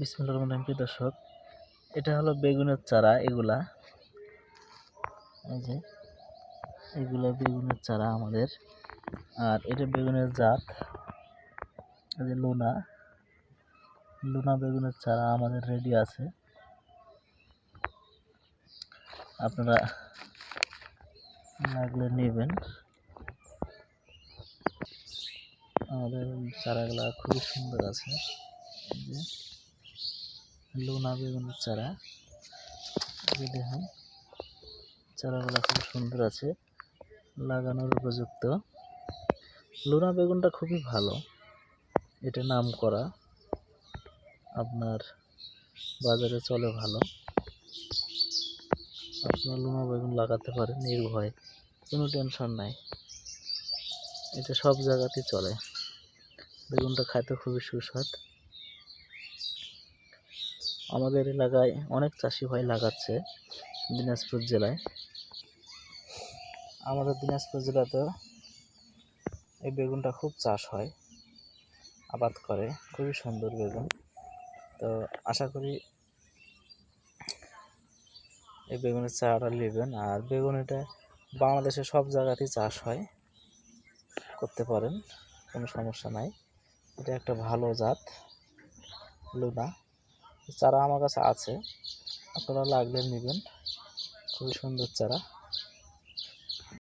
বিসমিল্লাহির রহমানির রহিম। প্রিয় দর্শক, এটা হলো বেগুনের চারা। এগুলা এই যে এগুলা বেগুনের চারা আমাদের। আর এটা বেগুনের জাত, এই যে লুনা বেগুনের চারা আমাদের রেডি আছে। আপনারা লাগলে নেবেন। আমাদের চারাগুলা খুবই সুন্দর আছে। এই যে লুনা বেগুনের চারা, দেখুন চারাগুলা খুব সুন্দর আছে, লাগানোর উপযুক্ত। লুনা বেগুনটা খুবই ভালো, এটা নাম করা, আপনার বাজারে চলে ভালো। আপনার লুনা বেগুন লাগাতে পারেন নির্ভয়ে, কোনো টেনশন নাই। এটা সব জায়গাতেই চলে। বেগুনটা খাইতে খুবই সুস্বাদ। আমাদের এলাকায় অনেক চাষি ভাই লাগাচ্ছে দিনাজপুর জেলায়। আমাদের দিনাজপুর জেলাতেও এই বেগুনটা খুব চাষ হয়, আবাদ করে, খুবই সুন্দর বেগুন। তো আশা করি এই বেগুনের চারাটা নেবেন। আর বেগুন এটা বাংলাদেশের সব জায়গাতেই চাষ হয়, করতে পারেন, কোনো সমস্যা নাই। এটা একটা ভালো জাত লুনা। চারা আমার কাছে আছে, আপনারা লাগলে নেবেন, খুবই সুন্দর চারা।